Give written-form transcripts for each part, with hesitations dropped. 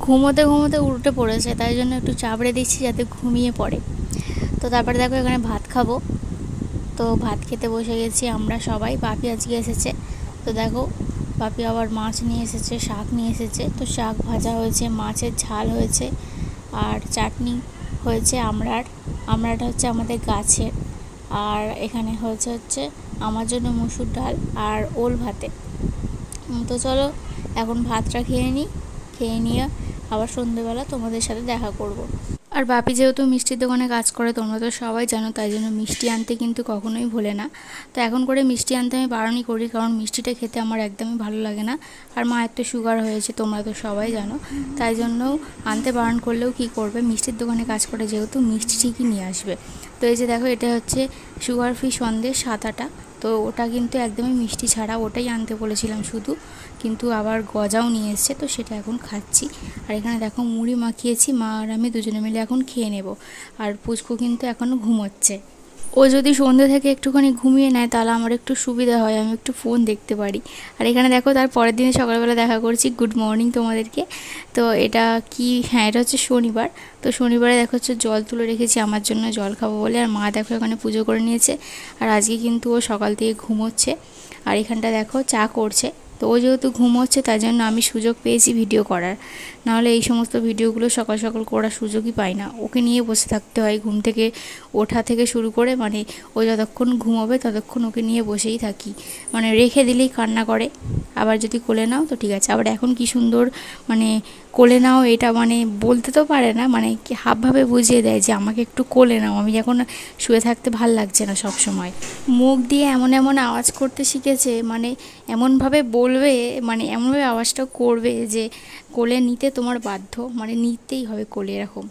ঘুমোতে ঘুমোতে উল্টে পড়েছে, তাই জন্য একটু চাপড়ে দিচ্ছি যাতে ঘুমিয়ে পড়ে। তো তারপরে দেখো এখানে ভাত খাবো, তো ভাত খেতে বসে গেছি আমরা সবাই। বাপি আজকে এসেছে, তো দেখো বাপি আবার মাছ নিয়ে এসেছে, শাক নিয়ে এসেছে। তো শাক ভাজা হয়েছে, মাছের ঝাল হয়েছে, আর চাটনি হয়েছে আমড়াটা হচ্ছে আমাদের গাছের। আর এখানে হচ্ছে আমার জন্য মুসুর ডাল আর ওল ভাতে। তো চলো এখন ভাতটা খেয়ে নিই, খেয়ে নিয়ে আবার সন্ধ্যেবেলা তোমাদের সাথে দেখা করব। আর বাপি যেহেতু মিষ্টির দোকানে কাজ করে তোমরা তো সবাই জানো, তাই জন্য মিষ্টি আনতে কিন্তু কখনোই ভোলে না। তো এখন করে মিষ্টি আনতে আমি বারণই করি, কারণ মিষ্টিটা খেতে আমার একদমই ভালো লাগে না। আর মায়ের তো সুগার হয়েছে তোমরা তো সবাই জানো, তাই জন্য আনতে বারণ করলেও কি করবে, মিষ্টির দোকানে কাজ করে যেহেতু মিষ্টি ঠিকই নিয়ে আসবে। তো এই যে দেখো এটা হচ্ছে সুগার ফ্রি সন্দেশ 7-8টা। তো ওটা কিন্তু একদমই মিষ্টি ছাড়া, ওটাই আনতে বলেছিলাম শুধু, কিন্তু আবার গজাও নিয়ে এসছে, তো সেটা এখন খাচ্ছি। আর এখানে দেখো মুড়ি মাখিয়েছি, মা আর আমি দুজনে মিলে এখন খেয়ে নেব। আর পুচকু কিন্তু এখনও ঘুমোচ্ছে। ও যদি সন্ধ্যে থেকে একটুখানি ঘুমিয়ে নেয় তাহলে আমার একটু সুবিধা হয়, আমি একটু ফোন দেখতে পারি। আর এখানে দেখো তার পরের দিনে সকালবেলা দেখা করছি। গুড মর্নিং তোমাদেরকে। তো এটা কি, হ্যাঁ এটা হচ্ছে শনিবার। তো শনিবারে দেখো হচ্ছে জল তুলে রেখেছি আমার জন্য, জল খাবো বলে। আর মা দেখো এখানে পুজো করে নিয়েছে। আর আজকে কিন্তু ও সকাল থেকে ঘুমোচ্ছে। আর এখানটা দেখো চা করছে। তো ও যেহেতু ঘুমোচ্ছে তাই জন্য আমি সুযোগ পেয়েছি ভিডিও করার, নাহলে এই সমস্ত ভিডিওগুলো সকাল সকাল করার সুযোগই পাই না। ওকে নিয়ে বসে থাকতে হয়, ঘুম থেকে ওঠা থেকে শুরু করে, মানে ও যতক্ষণ ঘুমোবে ততক্ষণ ওকে নিয়ে বসেই থাকি। মানে রেখে দিলেই কান্না করে, আবার যদি কোলে নাও তো ঠিক আছে। আবার এখন কি সুন্দর মানে কোলে নাও, এটা মানে বলতে তো পারে না, মানে কি হাবভাবে বুঝিয়ে দেয় যে আমাকে একটু কোলে নাও, আমি এখন শুয়ে থাকতে ভাল লাগছে না সব সময়। মুখ দিয়ে এমন এমন আওয়াজ করতে শিখেছে, মানে এমনভাবে বলবে, মানে এমনভাবে আওয়াজটা করবে যে কোলে নিতে তোমার বাধ্য, মানে নিতেই হবে কোলে, এরকম।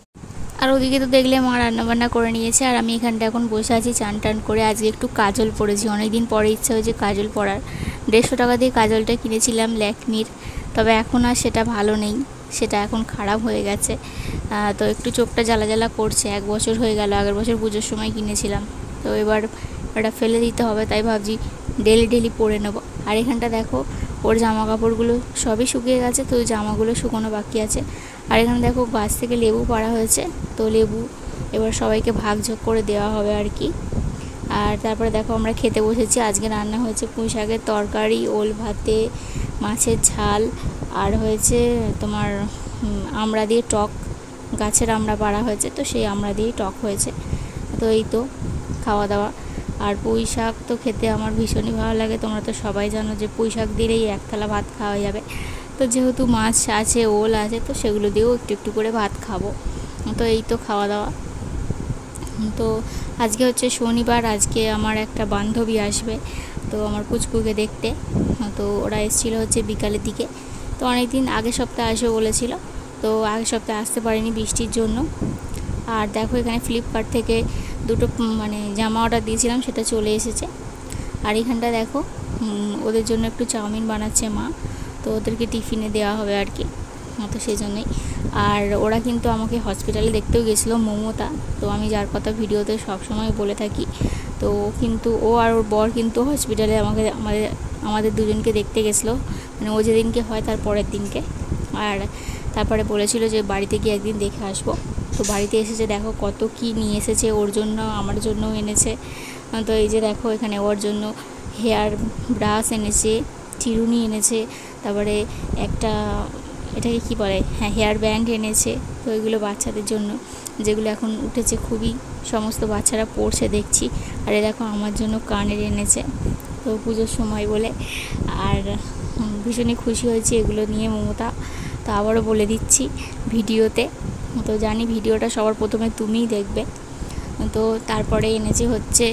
আর ওদিকে তো দেখলে মা রান্নাবান্না করে নিয়েছে, আর আমি এখানটা এখন বসে আছি চান টান করে। আজকে একটু কাজল পরেছি, অনেকদিন পরে ইচ্ছা হয়েছে কাজল পরার। 150 টাকা দিয়ে কাজলটা কিনেছিলাম ল্যাকমির, তবে এখন আর সেটা ভালো নেই, সেটা এখন খারাপ হয়ে গেছে। তো একটু চোখটা জ্বালা জ্বালা করছে, 1 বছর হয়ে গেল, আগের বছর পুজোর সময় কিনেছিলাম। তো এবার এটা ফেলে দিতে হবে, তাই ভাবছি ডেলি ডেলি পরে নেবো। আর এখানটা দেখো ওর জামা কাপড়গুলো সবই শুকিয়ে গেছে, তো জামাগুলো শুকোনো বাকি আছে। আর এখানে দেখো গাছ থেকে লেবু পাড়া হয়েছে, তো লেবু এবার সবাইকে ভাগযোগ করে দেওয়া হবে আর কি। আর তারপরে দেখো আমরা খেতে বসেছি। আজকে রান্না হয়েছে পুঁই শাকের তরকারি, ওল ভাতে, মাছের ঝাল, আর হয়েছে তোমার আমড়া দিয়ে টক, গাছের আমড়া পাড়া হয়েছে, তো সেই আমড়া দিয়েই টক হয়েছে। তো এই তো খাওয়া দাওয়া। আর পুঁই শাক তো খেতে আমার ভীষণই ভালো লাগে, তোমরা তো সবাই জানো যে পুঁই শাক দিলেই 1 থালা ভাত খাওয়া যাবে। তো যেহেতু মাছ আছে, ওল আছে, তো সেগুলো দিয়েও একটু একটু করে ভাত খাবো। তো এই তো খাওয়া দাওয়া। তো আজকে হচ্ছে শনিবার, আজকে আমার একটা বান্ধবী আসবে, তো আমার পুচকুকে দেখতে। তো ওরা এসেছিলো হচ্ছে বিকালের দিকে, তো অনেক দিন আগের সপ্তাহে আসবে বলেছিল, তো আগের সপ্তাহে আসতে পারিনি বৃষ্টির জন্য। আর দেখো এখানে ফ্লিপকার্ট থেকে দুটো মানে জামা অর্ডার দিয়েছিলাম, সেটা চলে এসেছে। আর এখানটা দেখো ওদের জন্য একটু চাউমিন বানাচ্ছে মা, তো ওদেরকে টিফিনে দেওয়া হবে আর কি, তো সেই জন্যই। আর ওরা কিন্তু আমাকে হসপিটালে দেখতেও গেছিলো, মমতা, তো আমি যার কথা ভিডিওতে সবসময় বলে থাকি। তো কিন্তু ও আর ওর বর কিন্তু হসপিটালে আমাদের দুজনকে দেখতে গেছিলো, মানে ও যেদিনকে হয় তার পরের দিনকে। আর তারপরে বলেছিল যে বাড়িতে গিয়ে একদিন দেখে আসবো। তো বাড়িতে এসেছে, দেখো কত কি নিয়ে এসেছে ওর জন্য, আমার জন্যও এনেছে। তো এই যে দেখো এখানে ওর জন্য হেয়ার ব্রাশ এনেছে, চিরুনি এনেছে, তারপরে একটা এটাকে কি বলে, হ্যাঁ হেয়ার ব্যান্ড এনেছে। তো এগুলো বাচ্চাদের জন্য, যেগুলো এখন উঠেছে খুবই, সমস্ত বাচ্চারা পড়ছে দেখছি। আর এ দেখো আমার জন্য কানের এনেছে, তো পুজোর সময় বলে। আর ভীষণই খুশি হয়েছি এগুলো নিয়ে মমতা। তো আবারও বলে দিচ্ছি ভিডিওতে, তো জানি ভিডিওটা সবার প্রথমে তুমিই দেখবে। তো তারপরে এনেছে হচ্ছে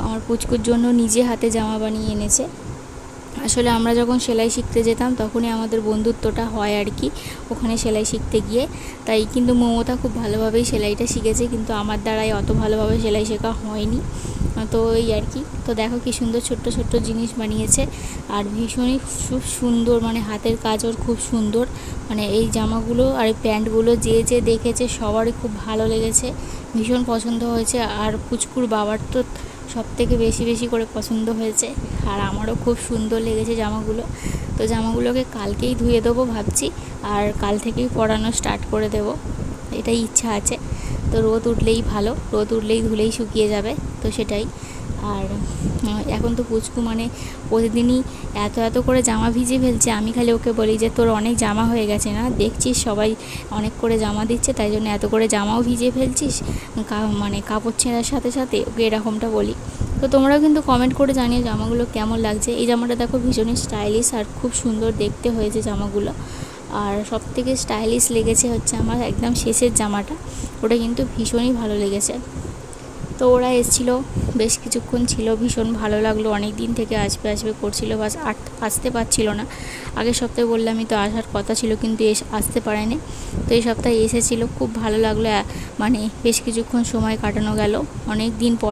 আমার পুচকুর জন্য নিজে হাতে জামা বানিয়ে এনেছে। আসলে আমরা যখন সেলাই শিখতে যেতাম তখনই আমাদের বন্ধুত্বটা হয় আর কি, ওখানে সেলাই শিখতে গিয়ে। তাই কিন্তু মমতা খুব ভালোভাবেই সেলাইটা শিখেছে, কিন্তু আমার দ্বারাই অত ভালোভাবে সেলাই শেখা হয়নি। তো এই আর কি। তো দেখো কি সুন্দর ছোট্ট ছোট্ট জিনিস বানিয়েছে, আর ভীষণই খুব সুন্দর, মানে হাতের কাজ ওর খুব সুন্দর। মানে এই জামাগুলো আর এই প্যান্টগুলো যে যে দেখেছে সবারই খুব ভালো লেগেছে, ভীষণ পছন্দ হয়েছে। আর পুচকুর বাবার তো সবথেকে বেশি বেশি করে পছন্দ হয়েছে, আর আমারও খুব সুন্দর লেগেছে জামাগুলো। তো জামাগুলোকে কালকেই ধুয়ে দেবো ভাবছি, আর কাল থেকেই পরানো স্টার্ট করে দেবো, এটাই ইচ্ছা আছে। তো রোদ উঠলেই ভালো, রোদ উঠলেই ধুলেই শুকিয়ে যাবে, তো সেটাই। আর এখন তো পুচকু মানে প্রতিদিনই এত এত করে জামা ভিজিয়ে ফেলছে। আমি খালি ওকে বলি যে তোর অনেক জামা হয়ে গেছে না, দেখছিস সবাই অনেক করে জামা দিচ্ছে, তাই জন্য এত করে জামাও ভিজিয়ে ফেলছিস, মানে কাপড় ছেঁড়ার সাথে সাথে, ওকে এরকমটা বলি। তো তোমরাও কিন্তু কমেন্ট করে জানিও জামাগুলো কেমন লাগছে। এই জামাটা দেখো ভীষণই স্টাইলিশ আর খুব সুন্দর দেখতে হয়েছে জামাগুলো। আর সবথেকে স্টাইলিশ লেগেছে হচ্ছে আমার একদম শেষের জামাটা, ওটা কিন্তু ভীষণই ভালো লেগেছে। তো ওরা এসেছিলো, বেশ কিছুক্ষণ ছিল, ভীষণ ভালো লাগলো। অনেক দিন থেকে আসবে আসবে করছিল, বাস আসতে পারছিল না। আগের সপ্তাহে বললামই তো আসার কথা ছিল, কিন্তু আসতে পারেনি। তো এই সপ্তাহে এসেছিলো, খুব ভালো লাগলো, মানে বেশ কিছুক্ষণ সময় কাটানো গেল অনেক দিন পর।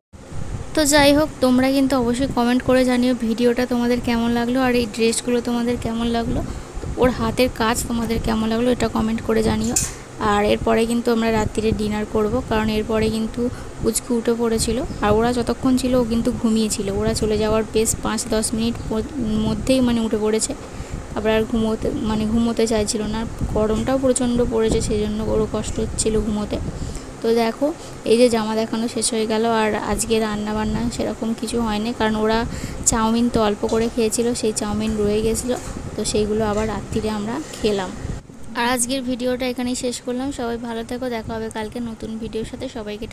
তো যাই হোক, তোমরা কিন্তু অবশ্যই কমেন্ট করে জানিও ভিডিওটা তোমাদের কেমন লাগলো, আর এই ড্রেসগুলো তোমাদের কেমন লাগলো, ওর হাতের কাজ তোমাদের কেমন লাগলো, এটা কমেন্ট করে জানিও। আর এরপরে কিন্তু আমরা রাত্রিরে ডিনার করব, কারণ এরপরে কিন্তু পুচকু উঠে পড়েছিল, আর ওরা যতক্ষণ ছিল ও কিন্তু ঘুমিয়েছিল। ওরা চলে যাওয়ার বেশ 5-10 মিনিট মধ্যেই মানে উঠে পড়েছে। আবার আর ঘুমোতে চাইছিল না, গরমটাও প্রচণ্ড পড়েছে, সেই জন্য ওরও কষ্ট হচ্ছিলো ঘুমোতে। তো দেখো, এই যে জামা দেখানো শেষ হয়ে গেল, আর আজকে রান্না বান্না সেরকম কিছু হয়নি, কারণ ওরা চাউমিন তো অল্প করে খেয়েছিল, সেই চাউমিন রয়ে গেছিলো, তো সেইগুলো আবার রাত্রিরে আমরা খেলাম। আর আজকের ভিডিওটা এখানেই শেষ করলাম। সবাই ভালো থেকো, দেখা হবে কালকে নতুন ভিডিওর সাথে। সবাইকে